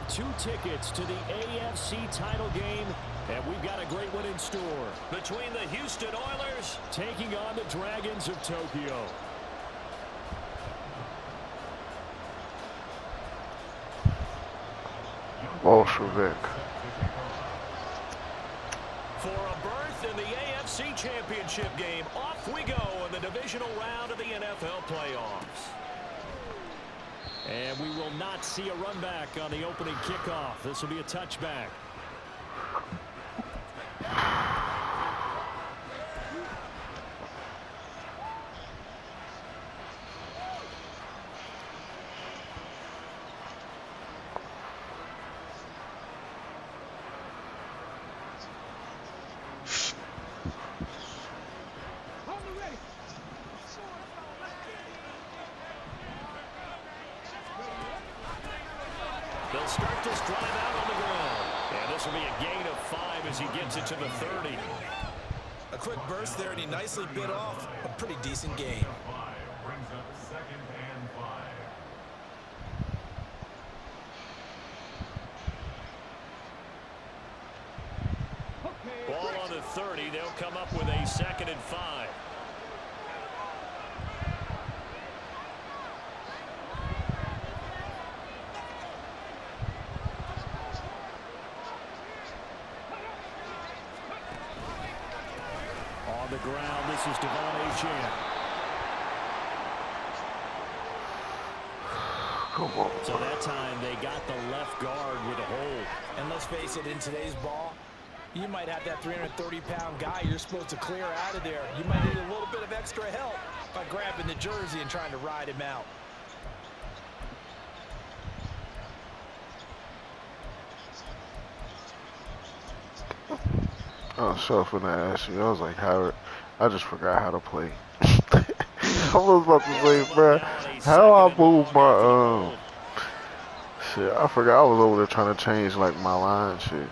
2 tickets to the AFC title game, and we've got a great one in store. Between the Houston Oilers taking on the Dragons of Tokyo. Bolshevik. For a berth in the AFC Championship game, off we go in the divisional round of the NFL playoffs. And we will not see a run back on the opening kickoff. This will be a touchback. They'll start this drive out on the ground. And this will be a gain of 5 as he gets it to the 30. A quick burst there, and he nicely bit off a pretty decent gain. Brings up 2nd and 5. Ball on the 30. They'll come up with a 2nd and 5. On the ground, this is Devon Achane. Come on. So that time they got the left guard with a hold. And let's face it, in today's ball, you might have that 330-pound guy you're supposed to clear out of there. You might need a little bit of extra help by grabbing the jersey and trying to ride him out. I was so finna ask you. I was like, Howard, I just forgot how to play. I was about to say, bro, how I move my, shit, I forgot I was over there trying to change, like, my line shit.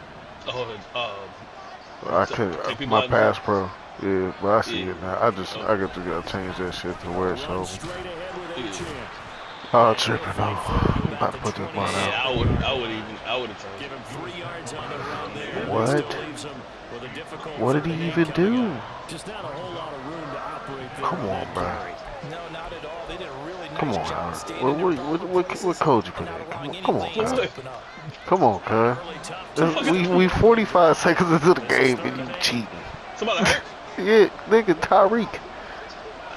I couldn't, my pass pro. Yeah, but I see it now. I got to change that shit to where it's over. Oh, tripping off. I'm about to put this one out. Yeah, I would have turned. Give him 3 yards on the run there. What? What did he even do? Just not a whole lot of room to operate there. Come on, bro. No, not at all. They did a really nice Come on, job Howard. What code you put in? Come on, cuz. Come on, cuz. We 45 seconds into the game and you cheating. Somebody hurt? Yeah, nigga, Tyreek.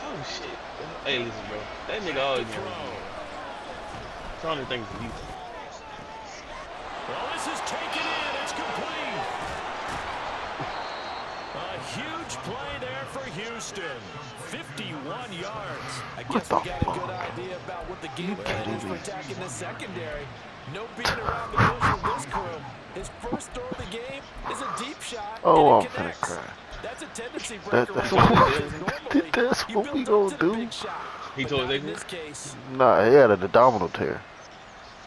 Oh, shit. Hey, listen, bro. That nigga always been It's only things to do. Well, this is taken in. It's complete. A huge play there for Houston. 51 yards. I guess we got a good idea about what the game plan is for attacking the secondary. No beating around the bush with this crew. His first throw of the game is a deep shot. Oh, and I'm it finna connects. cry. That's a tendency breaker. That's what we gonna do. He told in this case. Nah, he had an abdominal tear.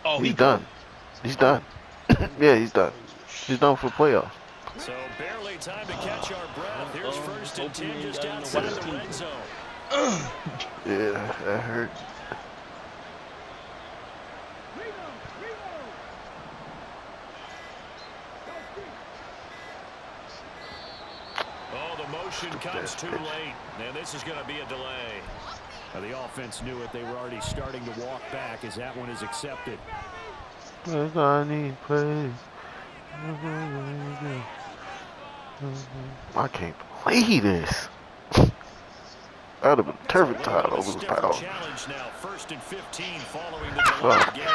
Oh, he's done. He's done. Yeah, he's done. He's done for playoffs. So barely time to catch our breath. Here's 1st and 10 just outside the red zone. Yeah, that hurt. Oh, the motion comes too late. And this is going to be a delay. The offense knew it. They were already starting to walk back as that one is accepted. I can't believe this. I'd have been turpentine over the power. Challenge now. 1st and 15 following the delay game.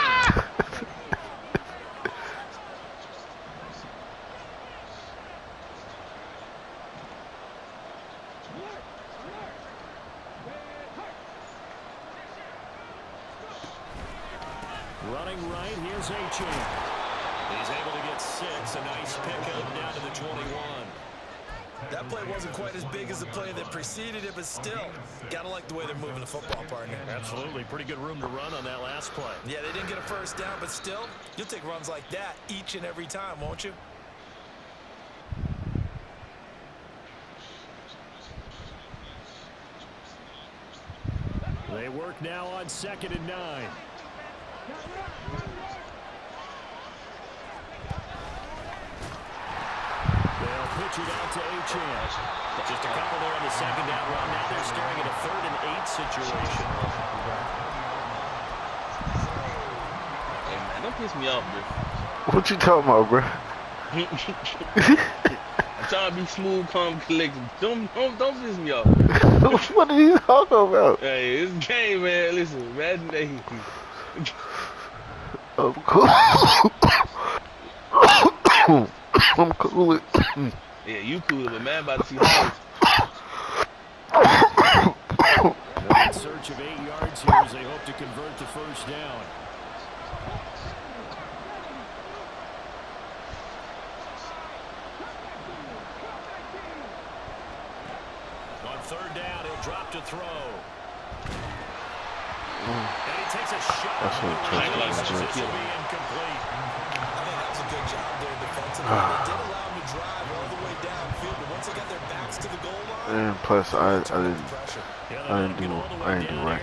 Running right, here's Achane. He's able to get 6. A nice pickup down to the 21. That play wasn't quite as big as the play that preceded it, but still, gotta like the way they're moving the football, partner. Absolutely. Pretty good room to run on that last play. Yeah, they didn't get a first down, but still, you'll take runs like that each and every time, won't you? They work now on 2nd and 9. it out to H.M. Just a couple there on the second down run. Now they're staring at a 3rd and 8 situation. Hey, man, don't piss me off, bro. What you talking about, bro? I'm trying to be smooth, calm, collected. Don't piss me off. What are you talking about? Hey, it's a game, man. Listen, man. Hey. I'm cool. I'm cool. Yeah, you cool, but man, about to see how. In search of 8 yards here as they hope to convert the first down. On 3rd down, he'll drop to throw. And he takes a shot. That's what This will be incomplete. I think that was a good job there defensively. They did allow them to drive all the way downfield, but once they got their backs to the goal line, And plus, I pressure. didn't do right.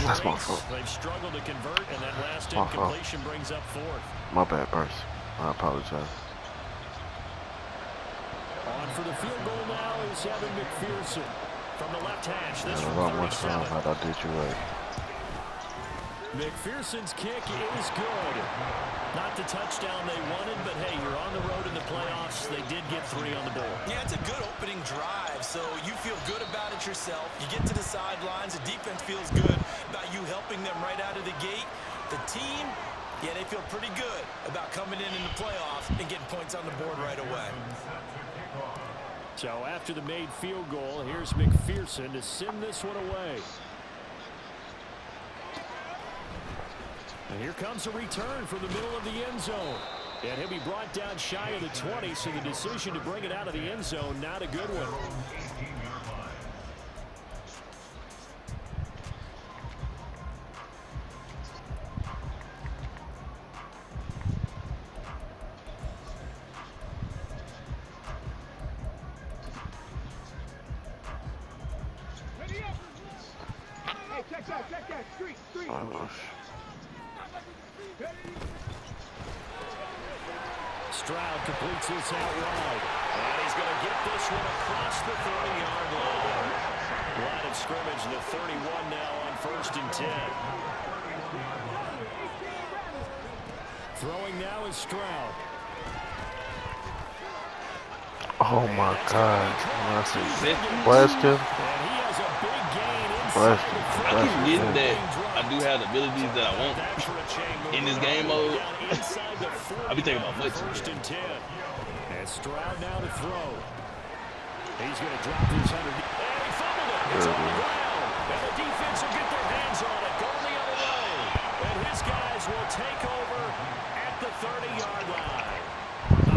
That's my fault. They've struggled to convert, and that last My fault. incompletion brings up 4th. My bad, Burst. I apologize. On for the field goal now is Evan McPherson from the left hash. This Yeah, from a lot more time 37. that I did you right. McPherson's kick is good. Not the touchdown they wanted, but hey, you're on the road in the playoffs. They did get 3 on the board. Yeah, it's a good opening drive, so you feel good about it yourself. You get to the sidelines, the defense feels good about you helping them right out of the gate. The team, yeah, they feel pretty good about coming in the playoffs and getting points on the board right away. So after the made field goal, here's McPherson to send this one away. And here comes a return from the middle of the end zone. And he'll be brought down shy of the 20, so the decision to bring it out of the end zone, not a good one. Stroud completes this out wide. And he's going to get this one across the 30-yard line. Line of scrimmage, the 31 now on 1st and 10. Throwing now is Stroud. Oh my God. Blast him. And he has a big gain Blast inside him. the I keep Blast him. getting that I do have the abilities that I want That's for a chain move. in this game mode. Down inside the 40 I be thinking about now much. for 1st and 10. And Stroud now to throw. He's going to drop this under. And he fumbled it. It's on the ground. And the defense will get their hands on it. Going the other way. And his guys will take over at the 30-yard line.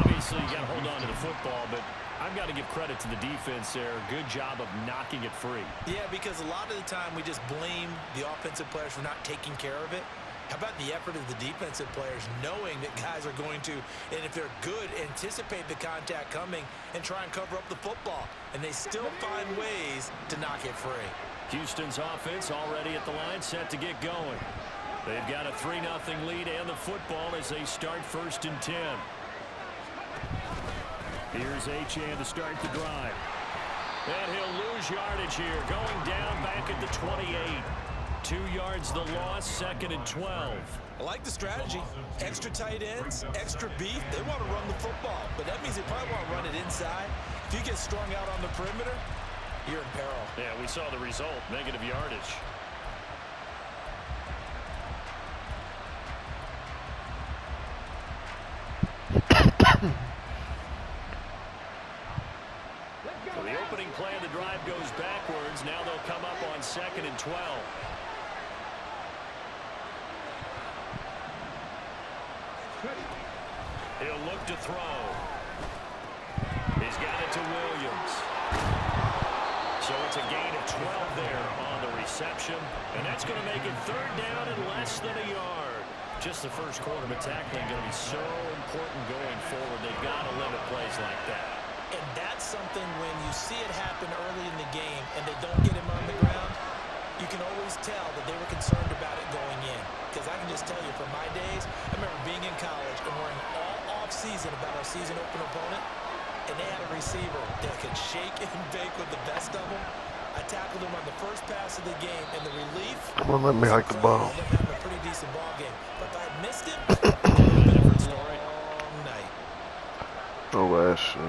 Obviously, you got to hold on to the football, but I've got to give credit to the defense there. Good job of knocking it free. Yeah, because a lot of the time we just blame the offensive players for not taking care of it. How about the effort of the defensive players knowing that guys are going to, and if they're good, anticipate the contact coming and try and cover up the football. And they still find ways to knock it free. Houston's offense already at the line, set to get going. They've got a 3-0 lead and the football as they start 1st and 10. Here's Achane to start the drive. And he'll lose yardage here, going down back at the 28. 2 yards the loss, 2nd and 12. I like the strategy. Extra tight ends, extra beef. They want to run the football, but that means they probably want to run it inside. If you get strung out on the perimeter, you're in peril. Yeah, we saw the result, negative yardage. So the opening play of the drive goes backwards. Now they'll come up on 2nd and 12. He'll look to throw. He's got it to Williams. So it's a gain of 12 there on the reception. And that's going to make it 3rd down and less than a yard. Just the first quarter, but tackling going to be so important going forward. They've got to limit plays like that. And that's something when you see it happen early in the game and they don't get him on the ground, you can always tell that they were concerned about it going in. Because I can just tell you from my days, I remember being in college and worrying all off-season about our season opener opponent. and they had a receiver that could shake and bake with the best of them. I tackled him on the first pass of the game, and the relief. Come on, let me hike the ball. Ended up having a pretty decent ball game. But if I had missed him, it would have been a different story. Long night. Oh, that shit.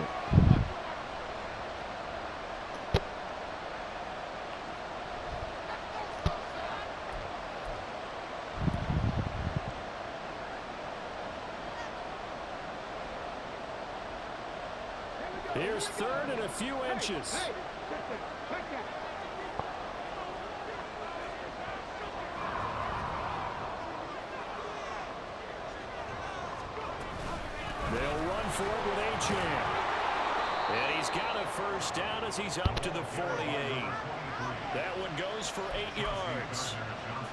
Here's third and a few inches. They'll run for it with Achane. And he's got a first down as he's up to the 48. That one goes for 8 yards.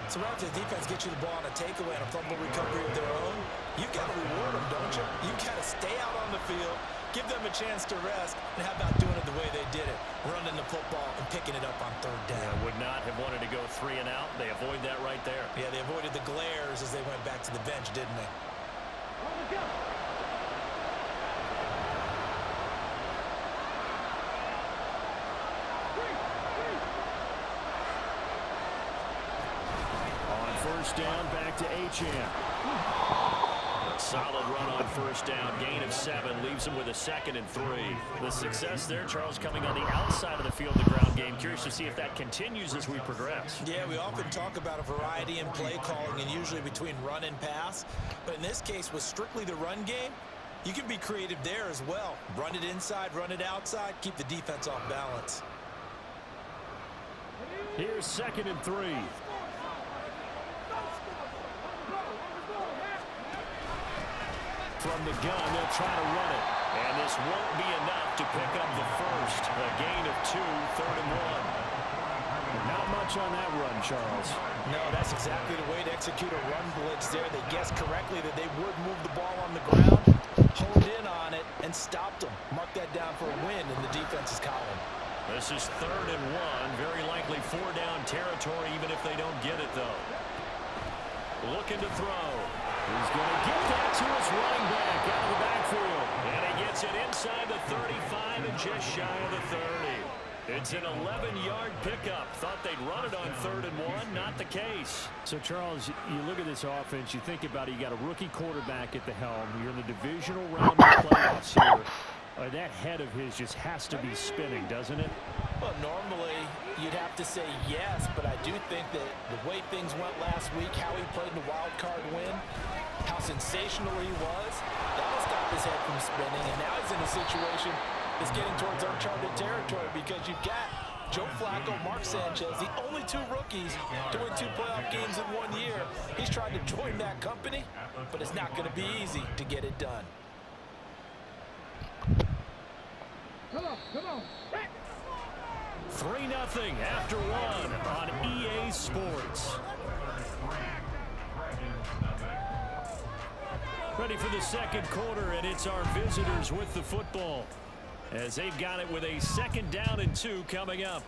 So right after the defense gets you the ball on a takeaway and a fumble recovery of their own, you've got to reward them, don't you? You've got to stay out on the field, give them a chance to rest, and how about doing it the way they did it, running the football and picking it up on third down. Yeah, would not have wanted to go 3 and out. They avoid that right there. Yeah, they avoided the glares as they went back to the bench, didn't they? First down, back to Achane. Solid run on first down. Gain of 7 leaves him with a 2nd and 3. The success there, Charles, coming on the outside of the field, the ground game. Curious to see if that continues as we progress. Yeah, we often talk about a variety in play calling and usually between run and pass. But in this case, with strictly the run game, you can be creative there as well. Run it inside, run it outside, keep the defense off balance. Here's 2nd and 3. From the gun, they'll try to run it. And this won't be enough to pick up the first. A gain of 2, 3rd and 1. Not much on that run, Charles. No, that's exactly the way to execute a run blitz there. They guessed correctly that they would move the ball on the ground, honed in on it, and stopped them. Mark that down for a win in the defense's column. This is 3rd and 1. Very likely 4-down territory, even if they don't get it, though. Looking to throw. He's going to get that to his running back out of the backfield. And he gets it inside the 35 and just shy of the 30. It's an 11-yard pickup. Thought they'd run it on 3rd and 1. Not the case. So, Charles, you look at this offense, you think about it, you got a rookie quarterback at the helm. You're in the divisional round of playoffs here. That head of his just has to be spinning, doesn't it? Well, normally you'd have to say yes, but I do think that the way things went last week, how he played in the wild card win, how sensational he was, that will stop his head from spinning. And now he's in a situation that's getting towards uncharted territory because you've got Joe Flacco, Mark Sanchez, the only 2 rookies to win 2 playoff games in 1 year. He's trying to join that company, but it's not going to be easy to get it done. Come on. 3-0 after 1 on EA Sports. Ready for the second quarter, and it's our visitors with the football as they've got it with a 2nd down and 2 coming up.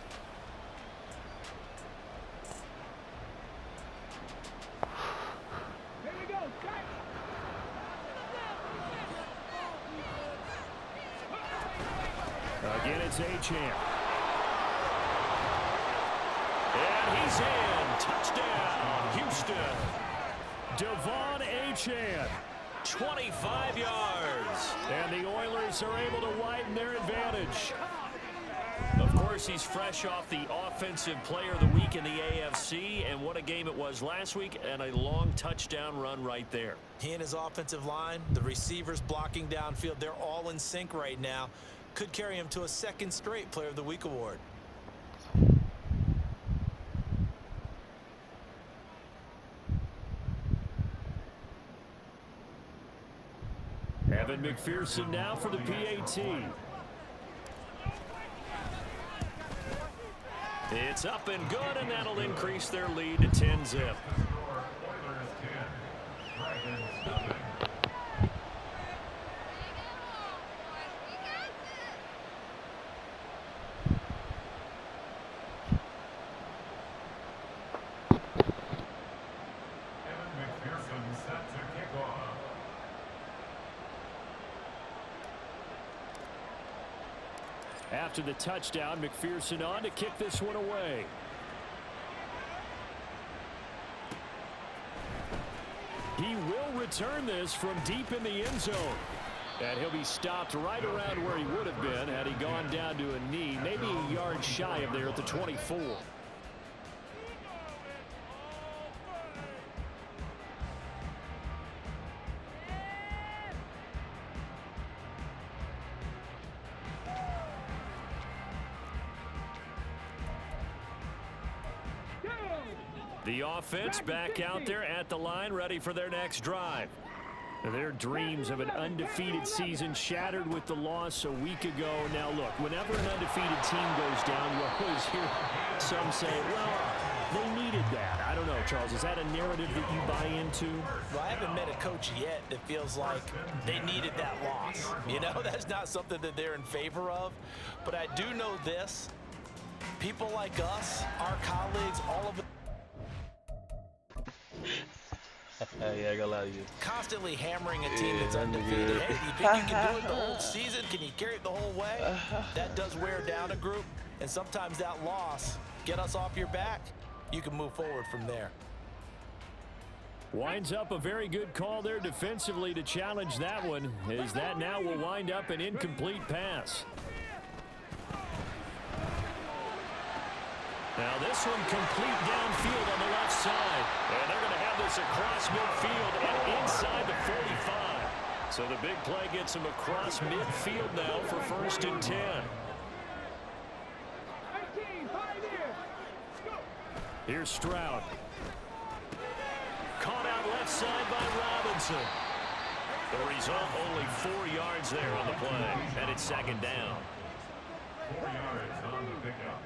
Here we go. Again, it's Achane. And he's in. Touchdown, Houston. Devon Achane, 25 yards. And the Oilers are able to widen their advantage. Of course, he's fresh off the Offensive Player of the Week in the AFC. And what a game it was last week, and a long touchdown run right there. He and his offensive line, the receivers blocking downfield, they're all in sync right now. Could carry him to a 2nd straight Player of the Week award. Evan McPherson now for the PAT. It's up and good, and that'll increase their lead to 10-zip. Set to kick off. After the touchdown, McPherson on to kick this one away. He will return this from deep in the end zone. And he'll be stopped right around where he would have been had he gone down to a knee, maybe a yard shy of there at the 24. The offense back out there at the line, ready for their next drive. Their dreams of an undefeated season shattered with the loss a week ago. Now, look, whenever an undefeated team goes down, you always hear some say, well, they needed that. I don't know, Charles. Is that a narrative that you buy into? Well, I haven't met a coach yet that feels like they needed that loss. You know, that's not something that they're in favor of. But I do know this. People like us, our colleagues, all of us, yeah, I got a lot of you. constantly hammering a team that's undefeated. Hey, do you think you can do it the whole season? Can you carry it the whole way? That does wear down a group, and sometimes that loss, get us off your back, you can move forward from there. Winds up a very good call there defensively to challenge that one, as that now will wind up an incomplete pass. Now this one complete downfield on the left side. And they're going to have this across midfield and inside the 45. So the big play gets them across midfield now for 1st and 10. Here's Stroud. Caught out left side by Robinson. The result, only 4 yards there on the play. And it's 2nd down. 4 yards on the pickup.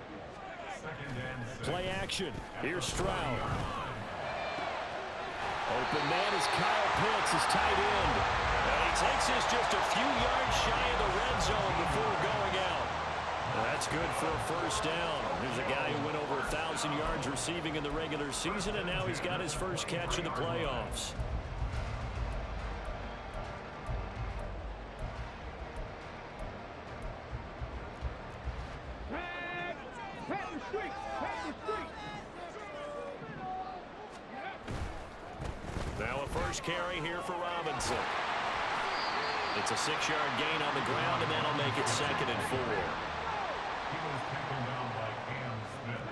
Play action. Here's Stroud. Open man is Kyle Pitts, his tight end. And he takes this just a few yards shy of the red zone before going out. That's good for a 1st down. Here's a guy who went over 1,000 yards receiving in the regular season, and now he's got his first catch in the playoffs. Now a first carry here for Robinson. It's a 6-yard gain on the ground, and that'll make it 2nd and 4. He was taken down by Cam Smith.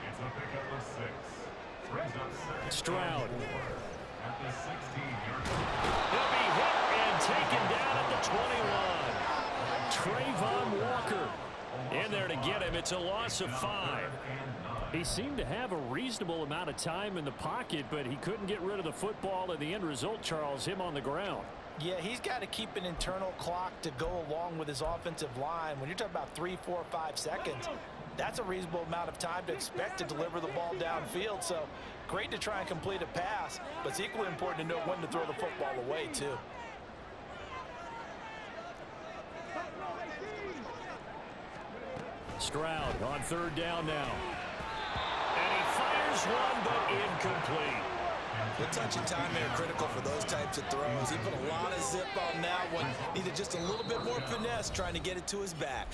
It's a pickup of 6. Brings up 2nd. Stroud. At the 16-yard line. He'll be hit and taken down at the 21. Trayvon Walker in there to get him. It's a loss of 5. He seemed to have a reasonable amount of time in the pocket, but he couldn't get rid of the football, and the end result, Charles, him on the ground. Yeah, he's got to keep an internal clock to go along with his offensive line. When you're talking about 3, 4, 5 seconds, that's a reasonable amount of time to expect to deliver the ball downfield. So great to try and complete a pass, but it's equally important to know when to throw the football away, too. Stroud on 3rd down now. And he fires one, but incomplete. The touch and time there critical for those types of throws. He put a lot of zip on that one. Needed just a little bit more finesse trying to get it to his back.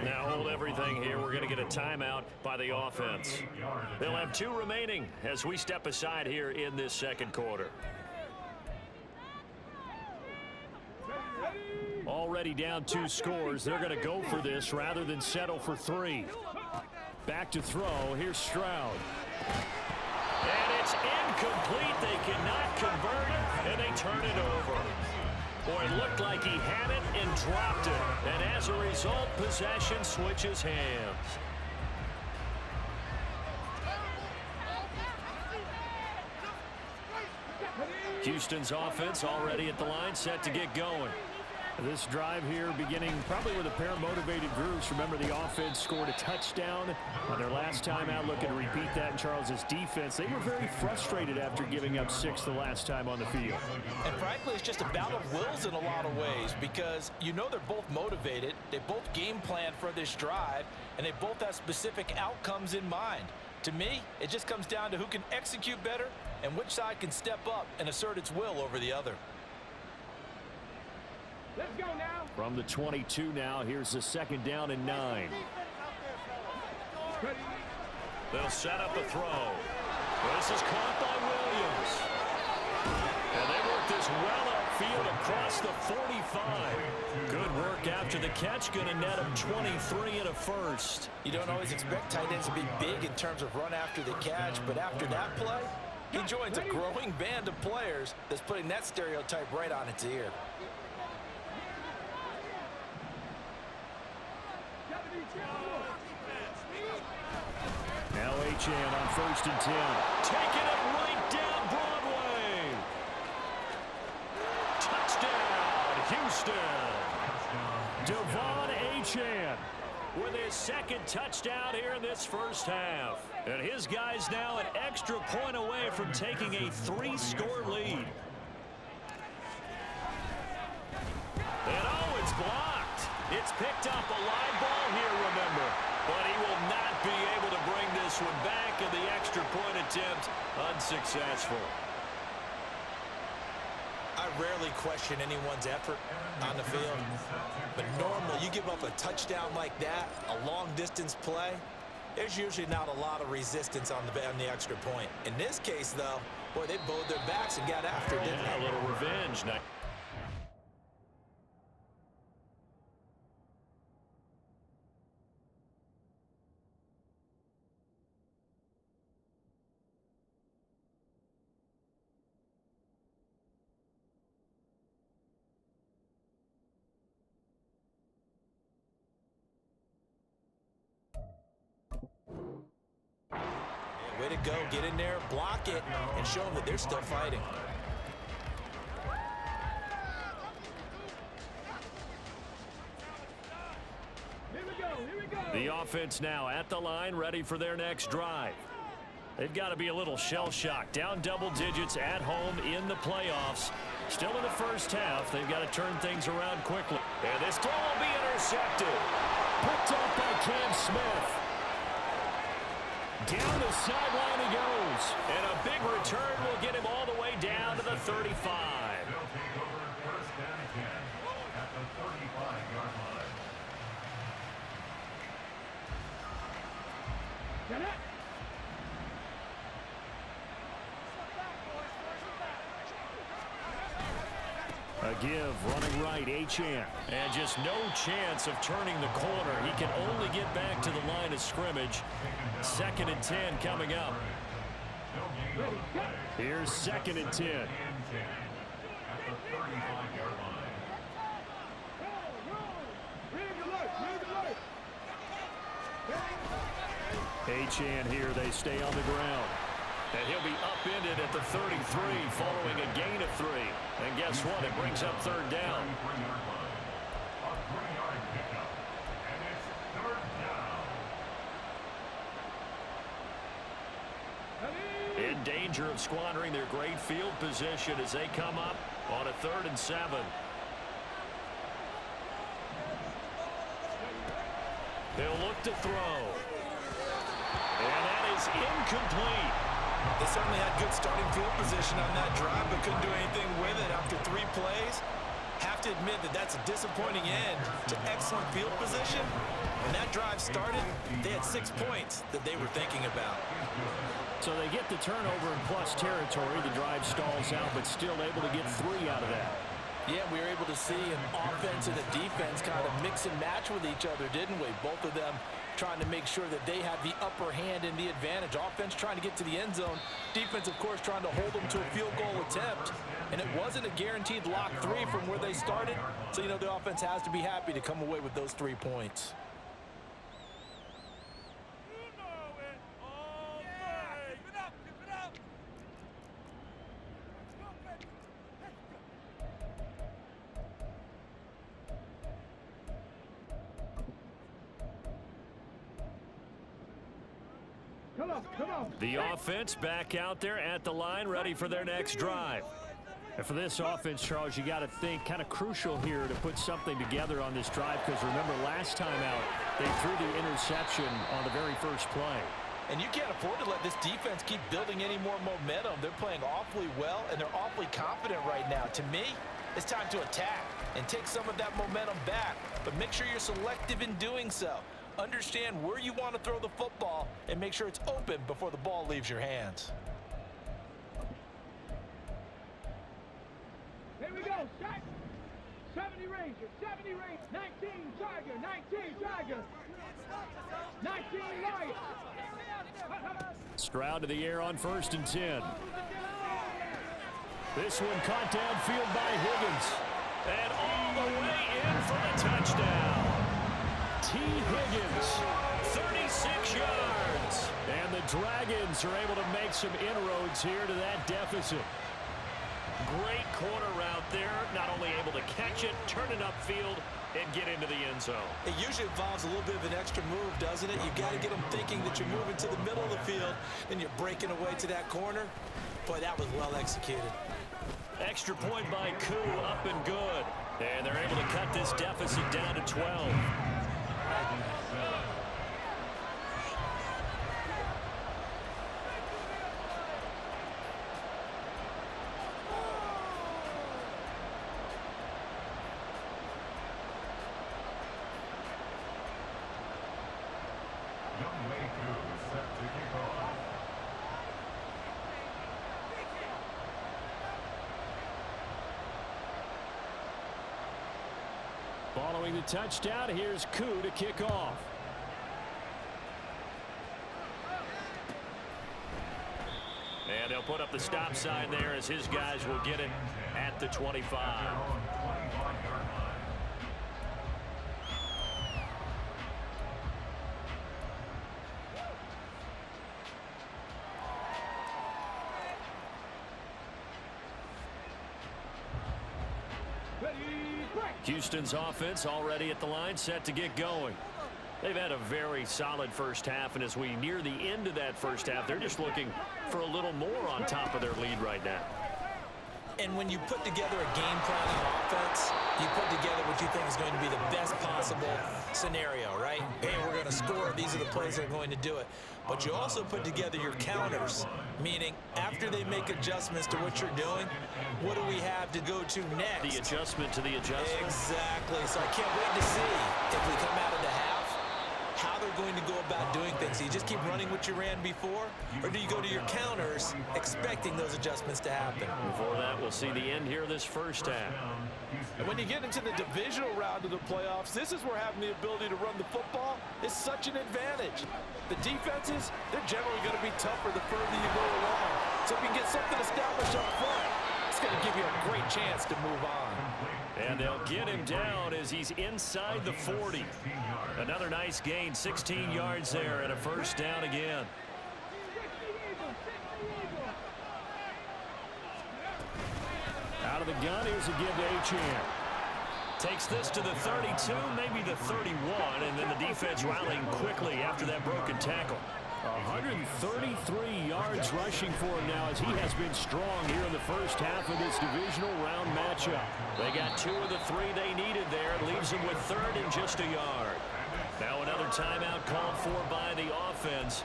Now hold everything here. We're going to get a timeout by the offense. They'll have 2 remaining as we step aside here in this 2nd quarter. Already down 2 scores. They're going to go for this rather than settle for 3. Back to throw. Here's Stroud. And it's incomplete. They cannot convert, and they turn it over. Boy, it looked like he had it and dropped it. And as a result, possession switches hands. Houston's offense already at the line, set to get going. This drive here beginning probably with a pair of motivated groups. Remember, the offense scored a touchdown on their last time out. Looking to repeat that in Charles's defense. They were very frustrated after giving up 6 the last time on the field. And frankly, it's just a battle of wills in a lot of ways because you know they're both motivated. They both game plan for this drive, and they both have specific outcomes in mind. To me, it just comes down to who can execute better and which side can step up and assert its will over the other. From the 22 now, here's the 2nd down and 9. They'll set up a throw. This is caught by Williams. And they work this well upfield across the 45. Good work after the catch. Going to net him 23 and a first. You don't always expect tight ends to be big in terms of run after the catch, but after that play, he joins a growing band of players that's putting that stereotype right on its ear. Now Achane on 1st and 10. Taking it right down Broadway. Touchdown, Houston. Devon Achane With his 2nd touchdown here in this first half. And his guys now an extra point away from taking a 3-score lead. And oh, it's blocked. It's picked up a live ball here, remember. But he will not be able to bring this one back, and the extra point attempt unsuccessful. I rarely question anyone's effort on the field, but normally you give up a touchdown like that, a long-distance play, there's usually not a lot of resistance on the extra point. In this case, though, boy, they bowed their backs and got after it, didn't they? A little revenge now. Way to go. Get in there, block it, and show them that they're still fighting. The offense now at the line, ready for their next drive. They've got to be a little shell-shocked. Down double digits at home in the playoffs. Still in the first half. They've got to turn things around quickly. And this throw will be intercepted. Picked up by Cam Smith. Down the sideline he goes. And a big return will get him all the way down to the 35. They'll take over 1st and 10 at the 35-yard line. Get it! A give, running right, Achane. And just no chance of turning the corner. He can only get back to the line of scrimmage. 2nd and 10 coming up. Here's 2nd and 10. At the 35-yard line. Achane here, they stay on the ground. And he'll be upended at the 33 following a gain of 3. And guess what? It brings up 3rd down. 33-yard line. A 3-yard pickup. And it's 3rd down. In danger of squandering their great field position as they come up on a 3rd and 7. They'll look to throw. And that is incomplete. They certainly had good starting field position on that drive, but couldn't do anything with it after 3 plays. Have to admit that that's a disappointing end to excellent field position. When that drive started, they had 6 points that they were thinking about. So they get the turnover in plus territory. The drive stalls out, but still able to get 3 out of that. Yeah, we were able to see an offense and a defense kind of mix and match with each other, didn't we? Both of them trying to make sure that they have the upper hand and the advantage. Offense trying to get to the end zone. Defense, of course, trying to hold them to a field goal attempt. And it wasn't a guaranteed lock 3 from where they started. So, you know, the offense has to be happy to come away with those 3 points. The offense back out there at the line, ready for their next drive. And for this offense, Charles, you got to think kind of crucial here to put something together on this drive, because remember last time out, they threw the interception on the very first play. And you can't afford to let this defense keep building any more momentum. They're playing awfully well, and they're awfully confident right now. To me, it's time to attack and take some of that momentum back. But make sure you're selective in doing so. Understand where you want to throw the football and make sure it's open before the ball leaves your hands. Here we go, shot. 70 Ranger, 70 Ranger, 19 Tiger, 19 Tiger, 19 Lion. Stroud to the air on 1st and 10. This one caught downfield by Higgins. And all the way in for the touchdown. T. Higgins, 36 yards. And the Dragons are able to make some inroads here to that deficit. Great corner route there. Not only able to catch it, turn it upfield, and get into the end zone. It usually involves a little bit of an extra move, doesn't it? You got to get them thinking that you're moving to the middle of the field, and you're breaking away to that corner. Boy, that was well executed. Extra point by Koo, up and good. And they're able to cut this deficit down to 12. Following the touchdown, here's Koo to kick off. And they'll put up the stop sign there as his guys will get it at the 25. Houston's offense already at the line, set to get going. They've had a very solid first half, and as we near the end of that first half, they're just looking for a little more on top of their lead right now. And when you put together a game plan on offense, you put together what you think is going to be the best possible scenario, right? Hey, we're going to score. These are the plays that are going to do it. But you also put together your counters, meaning after they make adjustments to what you're doing, what do we have to go to next? The adjustment to the adjustment. Exactly. So I can't wait to see if we come out of the half, how they're going to go about doing things. Do you just keep running what you ran before, or do you go to your counters expecting those adjustments to happen? Before that, we'll see the end here of this first half. And when you get into the divisional round of the playoffs, this is where having the ability to run the football is such an advantage. The defenses, they're generally going to be tougher the further you go along. So if you can get something established up front, it's going to give you a great chance to move on. And they'll get him down as he's inside the 40. Another nice gain, 16 yards there, and a first down again. Out of the gun, here's a give to Achane. Takes this to the 32, maybe the 31, and then the defense rallying quickly after that broken tackle. 133 yards rushing for him now as he has been strong here in the first half of this divisional round matchup. They got 2 of the 3 they needed there. It leaves them with 3rd and just a yard. Now another timeout called for by the offense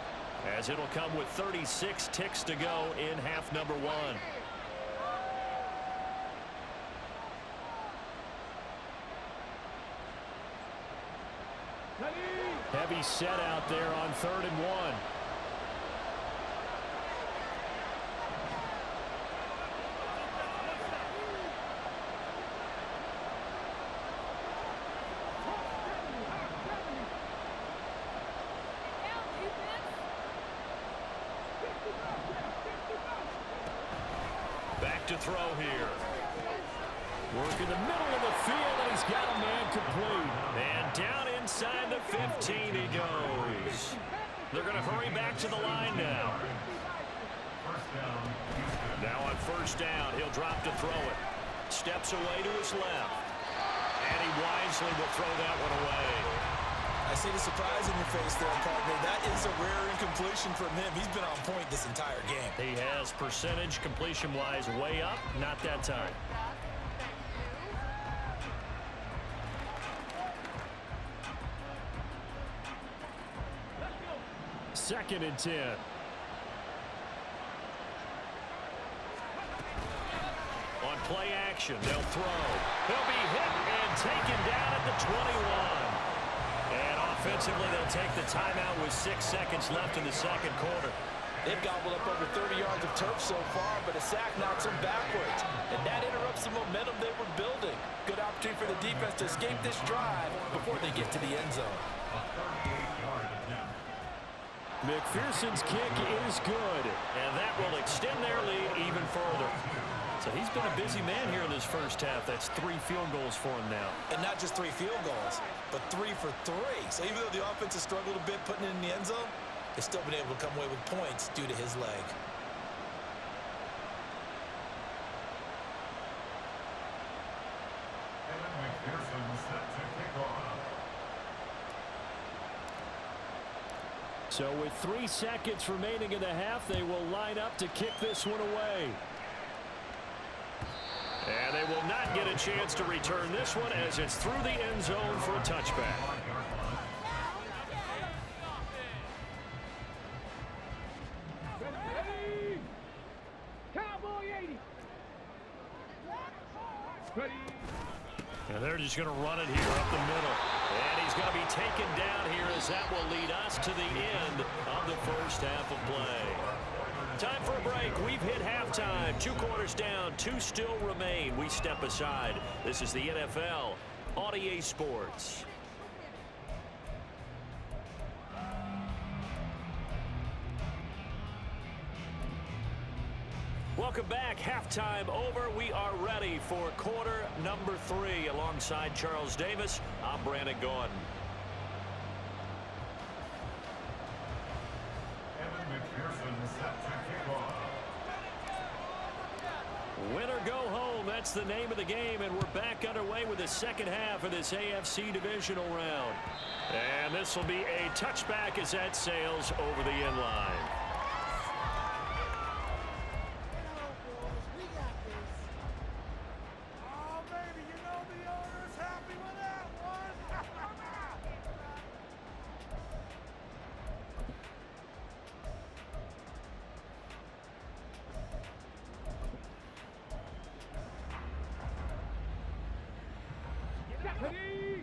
as it'll come with 36 ticks to go in half number 1. Heavy set out there on 3rd and 1. Back to throw here. Work in the middle of the field, and he's got a man complete. And down inside the 15 he goes. They're going to hurry back to the line now. Now on first down, he'll drop to throw it. Steps away to his left. And he wisely will throw that one away. I see the surprise in your face there, partner. That is a rare incompletion from him. He's been on point this entire game. He has percentage completion-wise way up. Not that time. 2nd and 10. On play action, they'll throw. He'll be hit and taken down at the 21. And offensively, they'll take the timeout with 6 seconds left in the second quarter. They've gobbled up over 30 yards of turf so far, but a sack knocks them backwards. And that interrupts the momentum they were building. Good opportunity for the defense to escape this drive before they get to the end zone. McPherson's kick is good, and that will extend their lead even further. So he's been a busy man here in this first half. That's 3 field goals for him now. And not just 3 field goals, but 3 for 3. So even though the offense has struggled a bit putting it in the end zone, they've still been able to come away with points due to his leg. McPherson set to kick off. So with 3 seconds remaining in the half, they will line up to kick this one away. And they will not get a chance to return this one as it's through the end zone for a touchback. Cowboy 80. Ready. And they're just going to run it here up the middle. And he's going to be taken down here as that will lead us to the end of the first half of play. Time for a break. We've hit halftime. 2 quarters down. 2 still remain. We step aside. This is the NFL on EA Sports. Welcome back. Halftime over. We are ready for quarter number 3. Alongside Charles Davis, I'm Brandon Gordon. McPherson set to kick off. Win or go home, that's the name of the game, and we're back underway with the second half of this AFC divisional round. And this will be a touchback as that sails over the end line.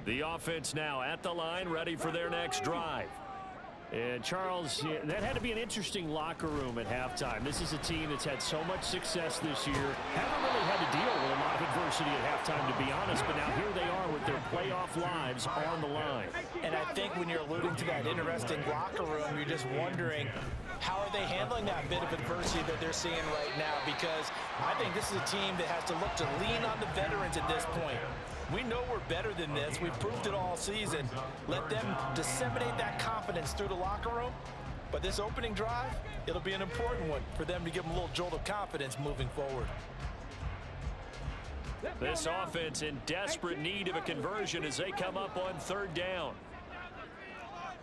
The offense now at the line, ready for their next drive. And Charles, that had to be an interesting locker room at halftime. This is a team that's had so much success this year. Haven't really had to deal with a lot of adversity at halftime, to be honest. But now here they are with their playoff lives on the line. And I think when you're alluding to that interesting locker room, you're just wondering, how are they handling that bit of adversity that they're seeing right now? Because I think this is a team that has to look to lean on the veterans at this point. We know we're better than this. We've proved it all season. Let them disseminate that confidence through the locker room. But this opening drive, it'll be an important one for them to give them a little jolt of confidence moving forward. This offense in desperate need of a conversion as they come up on 3rd down.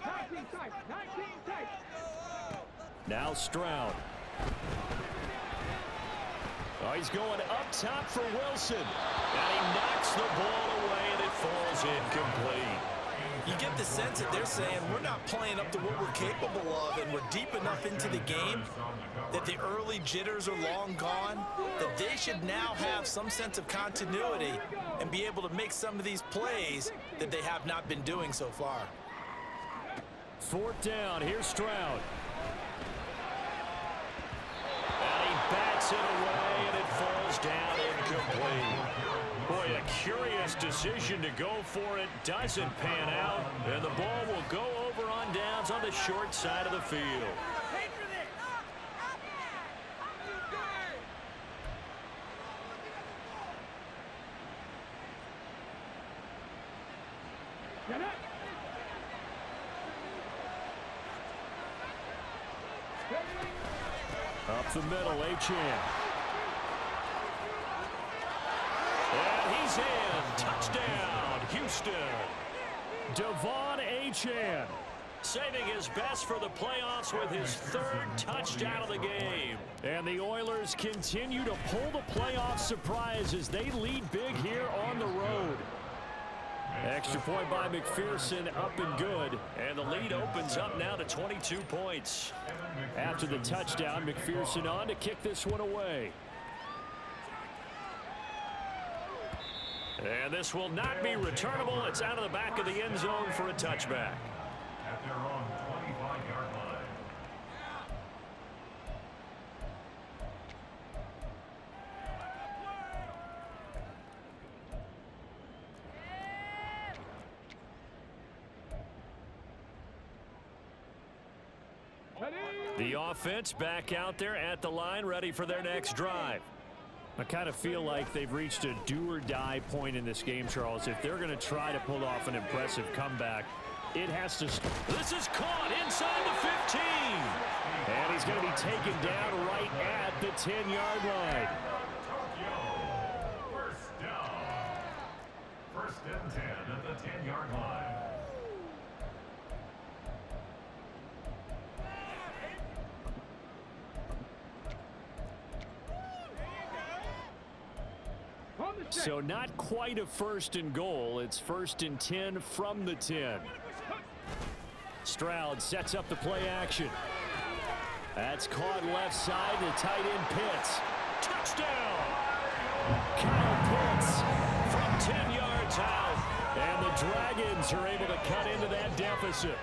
19 tight. 19 tight. Now Stroud. Oh, he's going up top for Wilson. And he knocks the ball away, and it falls incomplete. You get the sense that they're saying we're not playing up to what we're capable of, and we're deep enough into the game that the early jitters are long gone, that they should now have some sense of continuity and be able to make some of these plays that they have not been doing so far. 4th down. Here's Stroud. And he bats it away, and it falls down incomplete. Boy, a curious decision to go for it. Doesn't pan out, and the ball will go over on downs on the short side of the field. Up the middle, Achane. And he's in. Touchdown, Houston. Devon Achane saving his best for the playoffs with his 3rd touchdown of the game. And the Oilers continue to pull the playoff surprise as they lead big here on the road. Extra point by McPherson, up and good. And the lead opens up now to 22 points. After the touchdown, McPherson on to kick this one away. And this will not be returnable. It's out of the back of the end zone for a touchback. At their own 25-yard line. The offense back out there at the line, ready for their next drive. I kind of feel like they've reached a do-or-die point in this game, Charles. If they're going to try to pull off an impressive comeback, it has to... This is caught inside the 15. And he's going to be taken down right at the 10-yard line. First down. First and 10 at the 10-yard line. So not quite a first and goal. It's first and 10 from the 10. Stroud sets up the play action. That's caught left side. The tight end Pitts. Touchdown! Kyle Pitts from 10 yards out. And the Dragons are able to cut into that deficit.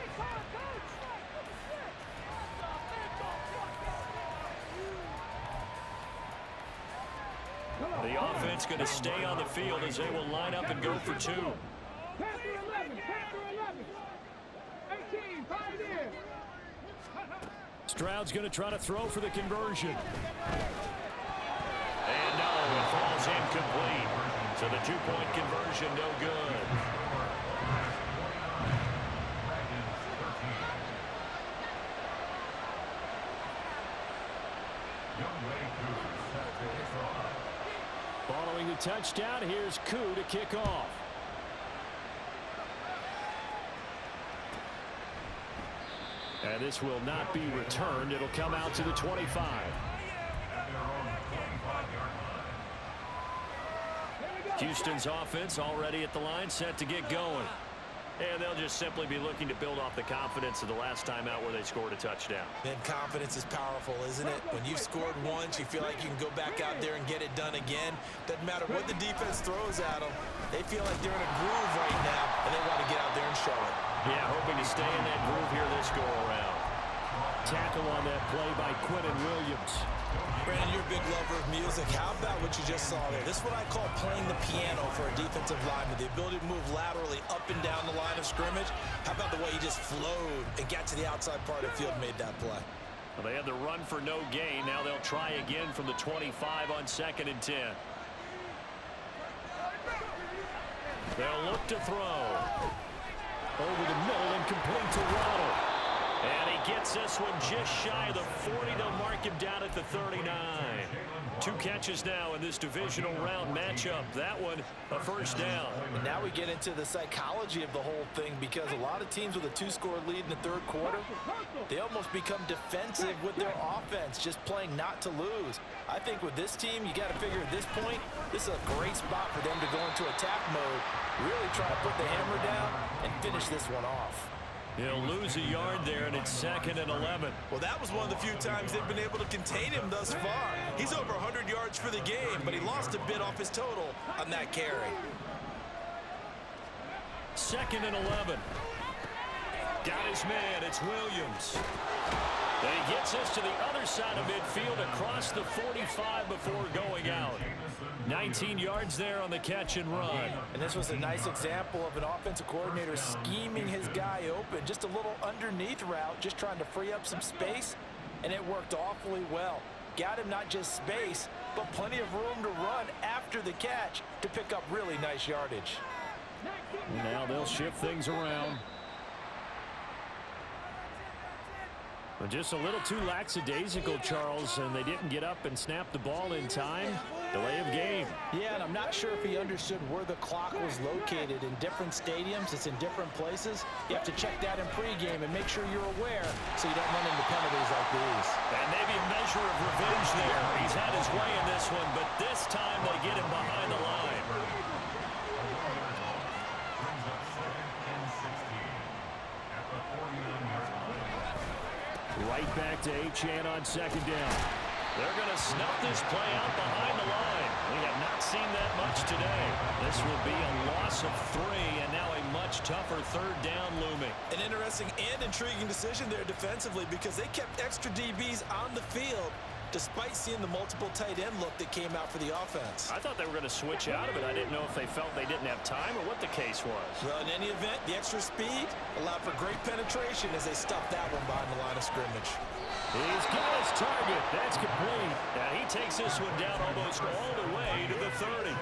The offense going to stay on the field as they will line up and go for two. Panther 11, Panther 11. 18, Pioneer. Stroud's going to try to throw for the conversion. And no, it falls incomplete. So the two-point conversion no good. Following the touchdown, here's Koo to kick off. And this will not be returned. It'll come out to the 25. Houston's offense already at the line, set to get going. And they'll just simply be looking to build off the confidence of the last time out where they scored a touchdown. Then confidence is powerful, isn't it? When you've scored once, you feel like you can go back out there and get it done again. Doesn't matter what the defense throws at them. They feel like they're in a groove right now, and they want to get out there and show it. Yeah, hoping to stay in that groove here this go-around. Tackle on that play by Quinnen Williams. Brandon, you're a big lover of music. How about what you just saw there? This is what I call playing the piano for a defensive lineman. The ability to move laterally up and down the line of scrimmage. How about the way he just flowed and got to the outside part of the field and made that play? Well, they had the run for no gain. Now they'll try again from the 25 on 2nd and 10. They'll look to throw. Over the middle and complete to Waddle. And he gets this one just shy of the 40. They'll mark him down at the 39. 2 catches now in this divisional round matchup. That one a first down. And now we get into the psychology of the whole thing, because a lot of teams with a 2-score lead in the third quarter, they almost become defensive with their offense, just playing not to lose. I think with this team, you got to figure at this point, this is a great spot for them to go into attack mode, really try to put the hammer down and finish this one off. He'll lose a yard there, and it's 2nd and 11. Well, that was one of the few times they've been able to contain him thus far. He's over 100 yards for the game, but he lost a bit off his total on that carry. 2nd and 11. Got his man. It's Williams. And he gets us to the other side of midfield across the 45 before going out. 19 yards there on the catch and run. And this was a nice example of an offensive coordinator scheming his guy open. Just a little underneath route, just trying to free up some space, and it worked awfully well. Got him not just space, but plenty of room to run after the catch to pick up really nice yardage. Now they'll shift things around. Just a little too lackadaisical, Charles, and they didn't get up and snap the ball in time. Delay of game. Yeah, and I'm not sure if he understood where the clock was located. In different stadiums, it's in different places. You have to check that in pregame and make sure you're aware so you don't run into penalties like these. And maybe a measure of revenge there. He's had his way in this one, but this time they get him behind the line. Right back to Achane on 2nd down. They're going to snuff this play out behind the line. We have not seen that much today. This will be a loss of 3, and now a much tougher third down looming. An interesting and intriguing decision there defensively because they kept extra DBs on the field despite seeing the multiple tight end look that came out for the offense. I thought they were going to switch out of it. I didn't know if they felt they didn't have time or what the case was. Well, in any event, the extra speed allowed for great penetration as they stuffed that one behind the line of scrimmage. He's got his target. That's complete. And he takes this one down almost all the way to the 30.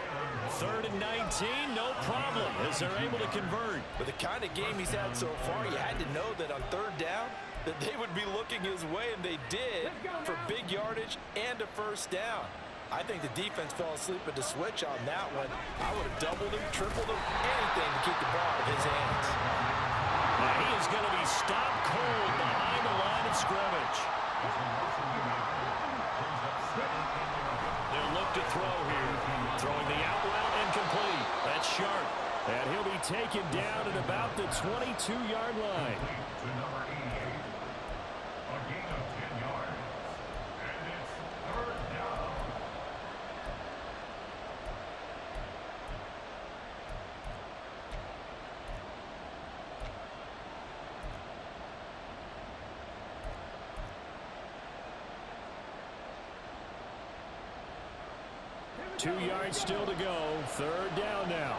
3rd and 19, no problem, as they're able to convert. With the kind of game he's had so far, you had to know that on 3rd down, that they would be looking his way, and they did, for big yardage and a first down. I think the defense fell asleep at the switch on that one. I would have doubled him, tripled him, anything to keep the ball out of his hands. Now he is going to be stopped cold behind the line of scrimmage. They'll look to throw here. Throwing the out route incomplete. That's sharp. And he'll be taken down at about the 22-yard line. To number 88. A gain of 10 yards. And it's 3rd down. Two yards still to go. 3rd down now.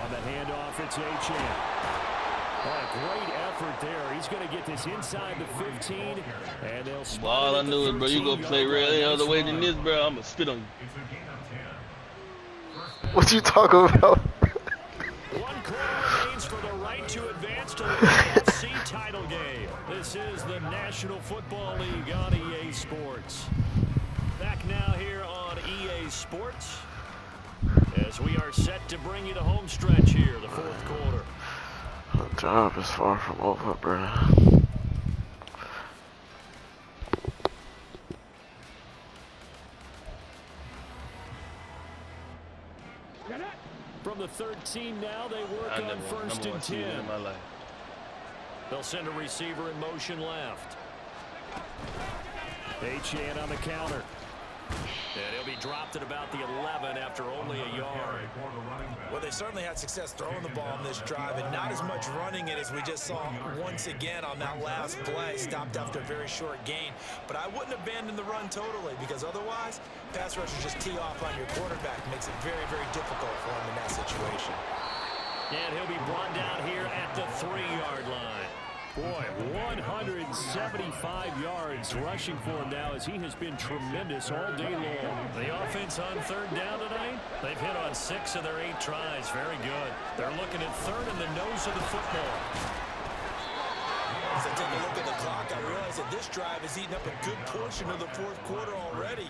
On the handoff, it's Achane. Oh, a great effort there. He's going to get this inside the 15, and they'll spot All it I at the knew is, bro, you gonna play 13-yard real line. any other Nice way than run. this, bro. I'm gonna spit on you. It's a gain of 10. What you talking about? 1 quarter remains for the right to advance to the AFC title game. This is the National Football League on EA Sports. Back now here on EA Sports as we are set to bring you the home stretch here, the 4th quarter. The job is far from over, bro. From the 13 now, they work I on never 1st and seen it 10. in my life. They'll send a receiver in motion left. Achane on the counter. And he'll be dropped at about the 11 after only a yard. Well, they certainly had success throwing the ball in this drive, and not as much running it as we just saw once again on that last play. Stopped after a very short gain. But I wouldn't abandon the run totally, because otherwise, pass rushers just tee off on your quarterback. Makes it very, very difficult for him in that situation. And he'll be brought down here at the 3-yard line. Boy, 175 yards rushing for him now as he has been tremendous all day long. The offense on 3rd down tonight, they've hit on 6 of their 8 tries. Very good. They're looking at 3rd in the nose of the football. As I take a look at the clock, I realize that this drive has eaten up a good portion of the 4th quarter already.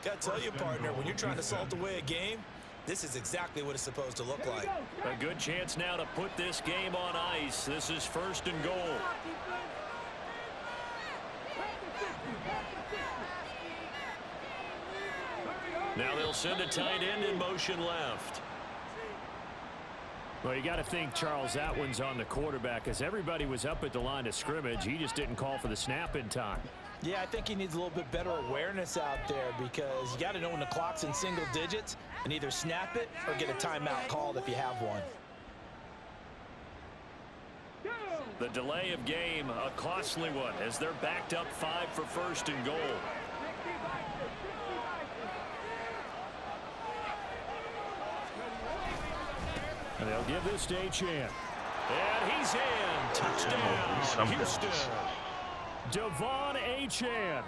Got to tell you, partner, when you're trying to salt away a game, this is exactly what it's supposed to look like. A good chance now to put this game on ice. This is 1st and goal. Now they'll send a tight end in motion left. Well, you got to think, Charles, that one's on the quarterback as everybody was up at the line of scrimmage. He just didn't call for the snap in time. Yeah, I think he needs a little bit better awareness out there because you got to know when the clock's in single digits and either snap it or get a timeout called if you have one. The delay of game, a costly one as they're backed up 5 for 1st and goal. And they'll give this to Achane. And he's in. Touchdown, Houston. Devon Achane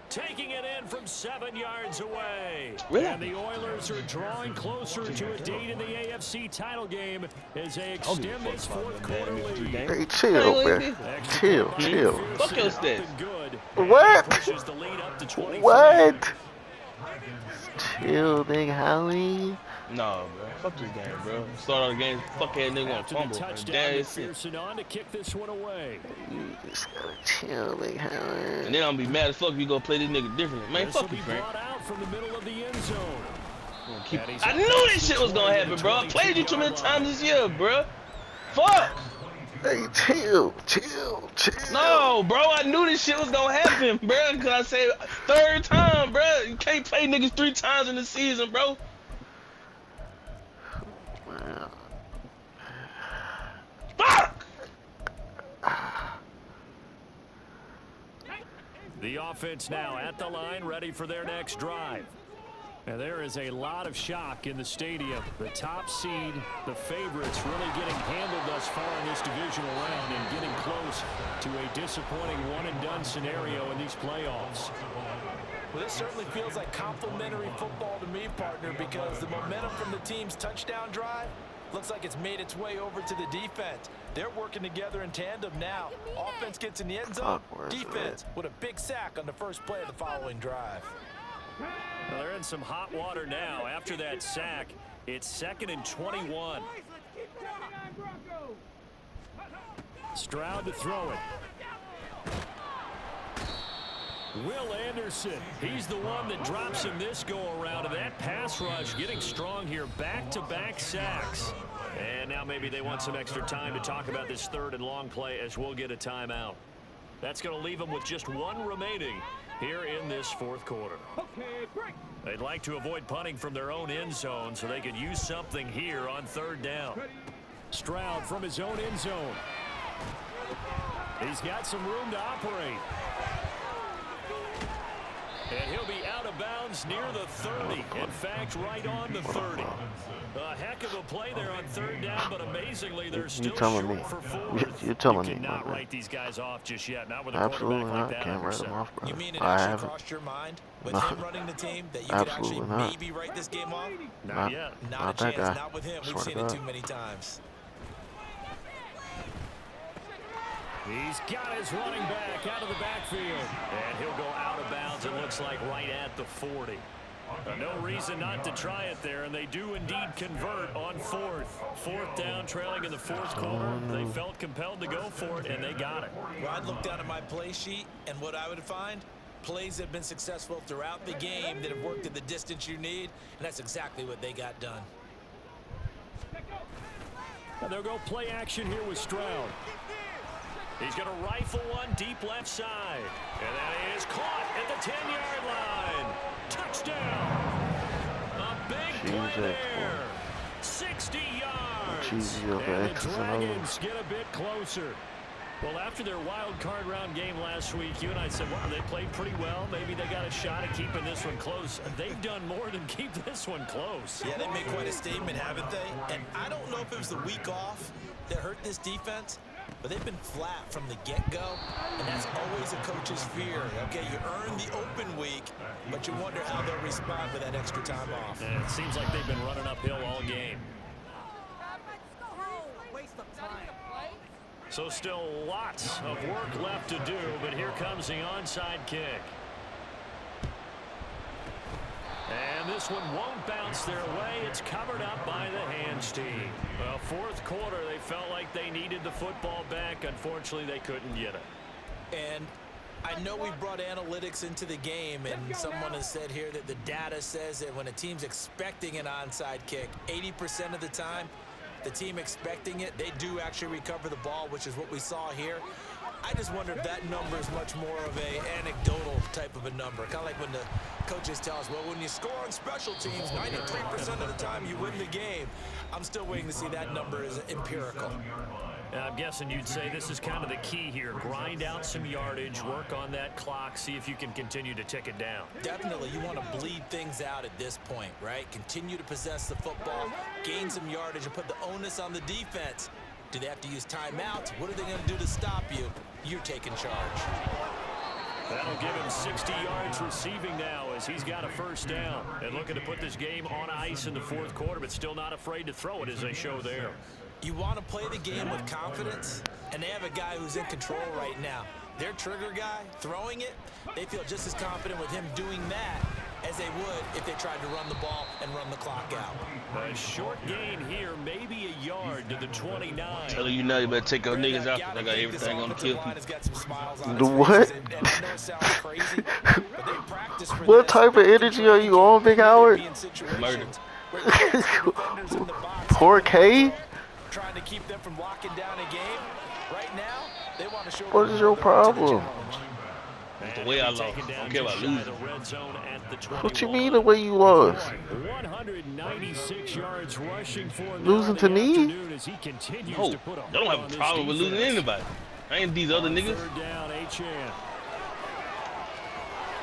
taking it in from 7 yards away. Really? And the Oilers are drawing closer to a date in the AFC title game as they extend this 4th quarter lead. Hey, chill, man. Chill. Fuck your stats. What? Pushes the lead up to 23. What? Chill, Big Howie. Nah, bro. Fuck this game, bro. Start out the game, fuckhead nigga gonna After the fumble. touchdown, McPherson on to kick this one away. You just gotta chill, Big Howie. And then I'm gonna be mad as fuck if you go play this nigga different. Man, This will fuck be you, Frank. brought out from the middle of the end zone. And he's I up knew past this the shit was gonna happen, bro. I played you too many 22-yard line. times this year, bro. Fuck. Hey, chill. No, bro, I knew this shit was gonna happen, bro. Cause I said third time, bro. You can't play niggas 3 times in the season, bro. Man. Fuck! The offense now at the line, ready for their next drive. And there is a lot of shock in the stadium. The top seed, the favorites, really getting handled thus far in this divisional round and getting close to a disappointing one-and-done scenario in these playoffs. Well, this certainly feels like complimentary football to me, partner, because the momentum from the team's touchdown drive looks like it's made its way over to the defense. They're working together in tandem now. Offense gets in the end zone. Defense with a big sack on the first play of the following drive. Well, they're in some hot water now. After that sack, it's 2nd and 21. Stroud to throw it. Will Anderson, he's the one that drops him this go-around. And that pass rush getting strong here. Back-to-back sacks. And now maybe they want some extra time to talk about this 3rd and long play as we'll get a timeout. That's going to leave them with just 1 remaining here in this 4th quarter. They'd like to avoid punting from their own end zone so they could use something here on 3rd down. Stroud from his own end zone. He's got some room to operate. And he'll be out of bounds near the 30. In fact, right on the 30. A heck of a play there on 3rd down, but amazingly, they're still short for 4th. You're telling you me. cannot write these guys off just yet. Not with a Absolutely quarterback not. like that. Can't write them off, bro. You mean it I actually haven't. crossed your mind with No. him running the team that you could actually Absolutely not. maybe write this game off? Not yet. Not Not a that chance. guy. Not with him. We've Swear to seen it God. too many times. He's got his running back out of the backfield. And he'll go out of bounds, it looks like, right at the 40. No reason not to try it there, and they do indeed convert on 4th. 4th down, trailing in the 4th quarter. They felt compelled to go for it, and they got it. Well, I'd look down at my play sheet, and what I would find, plays that have been successful throughout the game that have worked at the distance you need, and that's exactly what they got done. And they'll go play action here with Stroud. He's going to rifle one deep left side. And that is caught at the 10-yard line. Touchdown. A big play there. 60 yards. And the Dragons get a bit closer. Well, after their wild card round game last week, you and I said, wow, they played pretty well. Maybe they got a shot at keeping this one close. They've done more than keep this one close. Yeah, they made quite a statement, haven't they? And I don't know if it was the week off that hurt this defense, but they've been flat from the get-go, and that's always a coach's fear. Okay, you earn the open week, but you wonder how they'll respond with that extra time off. And it seems like they've been running uphill all game. So still lots of work left to do, but here comes the onside kick. And this one won't bounce their way. It's covered up by the hands team. Well, 4th quarter, they felt like they needed the football back. Unfortunately, they couldn't get it. And I know we brought analytics into the game, and someone has said here that the data says that when a team's expecting an onside kick, 80% of the time, the team expecting it, they do actually recover the ball, which is what we saw here. I just wonder if that number is much more of a anecdotal type of a number. Kind of like when the coaches tell us, well, when you score on special teams, 93% of the time you win the game. I'm still waiting to see that number is empirical. And I'm guessing you'd say this is kind of the key here. Grind out some yardage, work on that clock, see if you can continue to tick it down. Definitely, you want to bleed things out at this point, right? Continue to possess the football, gain some yardage, and put the onus on the defense. Do they have to use timeouts? What are they going to do to stop you? You're taking charge. That'll give him 60 yards receiving now as he's got a 1st down. And looking to put this game on ice in the 4th quarter, but still not afraid to throw it as they show there. You want to play the game with confidence, and they have a guy who's in control right now. Their trigger guy, throwing it, they feel just as confident with him doing that as they would if they tried to run the ball and run the clock out. A short gain here, maybe a yard to the 29. Telling you now, you better take your niggas out. I got everything on the kill. The what? What type of energy are you on, Big Howard? Murder. Poor K? Trying to keep them from locking down a game. Right now, they want to show What is your problem? The way I lost. I don't care about losing. What you mean the way you lost? 196 yards rushing for him Losing to me? as he continues No, to put a I don't have a problem with losing to anybody. I ain't these other niggas. Third down, Achane.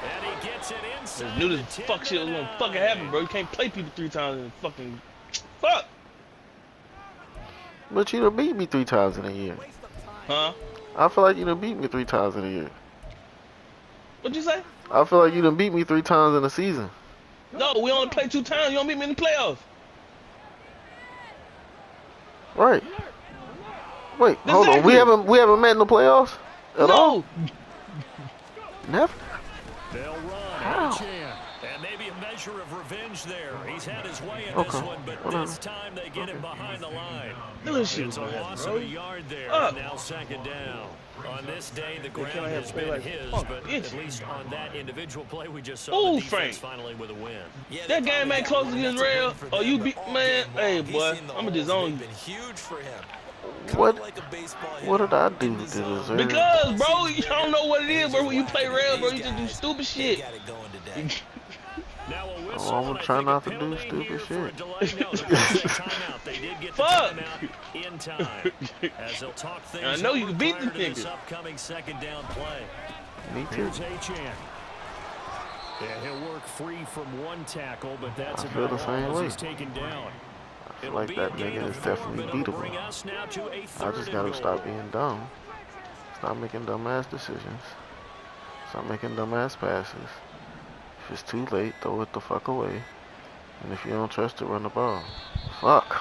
And he gets it inside. I knew this fuck shit was gonna fucking happen, bro. You can't play people 3 times in fucking fuck. But you done beat me 3 times in a year. Huh? I feel like you done beat me 3 times in a year. What'd you say? I feel like you done beat me 3 times in a season. No, we only play 2 times. You don't beat me in the playoffs. Right. Wait, hold on. We haven't met in the playoffs at all. No. Never. They'll run. How? Achane. And maybe a measure of revenge there. He's had his way in this Okay. one, but this time they get him behind the line. Look at shit It's a was gonna loss happen, of a bro. yard there, Up. and now second down. On this day, the ground can't have has play been like his, fuck, but bitch. at least on that individual play, we just saw Ooh, the defense Frank. finally with a win. Yeah, That they game finally ain't got close one. against That's a Real. win for Oh, them, you but beat all man. game Hey, long, he's boy, seen the I'ma holes, just and own they've you. been huge for him. What? Like a baseball What hitter did I in do the to zone. deserve? Because, bro, you don't know what it is, bro. When you play Real, bro, you just do stupid They shit. got it going today. Now a whistle, Oh, I'm and I trying think a not to do penalty stupid here for a shit. delay. No, they're gonna say timeout. They did get the Fuck. timeout in time. As they'll talk things I know you over can beat the prior to this nigga. upcoming second down play. Me too. Here's Achane. Yeah, he'll work free from one tackle, but that's I feel about the all same as way. he's taken down. I feel like that nigga is definitely beatable. I just gotta stop being dumb. Stop making dumbass decisions. Stop making dumbass passes. If it's too late, throw it the fuck away. And if you don't trust it, run the ball. Fuck.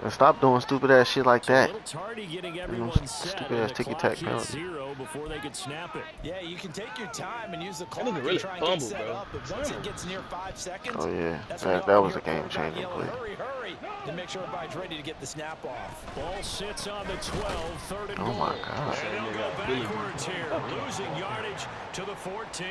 And stop doing stupid ass shit like that. A little tardy getting them everyone set, stupid and ass the ticky-tack clock hit penalties. 0 before they could snap it. Yeah, you can take your time and use the clock nigga and really try and get fumbled, set bro. up, but once it gets near 5 seconds, Oh yeah, that's when that you was a often hear game quarterback changing yelling, play. hurry, hurry, to make sure everybody's ready to get the snap off. Ball sits on the 12, third and Oh goal. my God. And they'll go backwards here, losing yardage to the 14.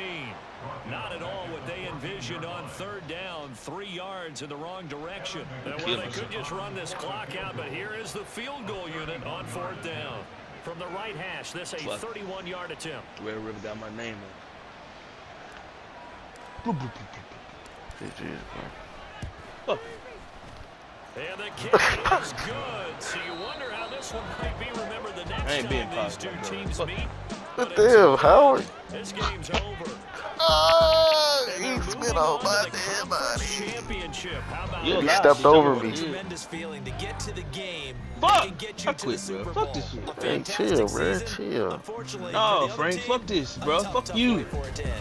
Not at all what they envisioned on third down, 3 yards in the wrong direction. Well, they could just run this clock out, but here is the field goal unit on fourth down. From the right hash, this a 31-yard attempt. Red River got my name GG's, Fuck. And the kick is good. So you wonder how this one might be remembered the next I ain't being time these two positive, bro. teams Fuck. meet. What the hell, Howard? This game's over. He spit on my damn body. Championship. How about You He alive, stepped bitch. over I'm me. a- Tremendous feeling to get to the game Fuck! and get you I to the quit, Super bro. Bowl. Fuck this shit. A Hey, fantastic chill, bro. season. Chill. Unfortunately, No, for the other Frank, team, fuck this, a bro. tough, Fuck tough you. way for it to end.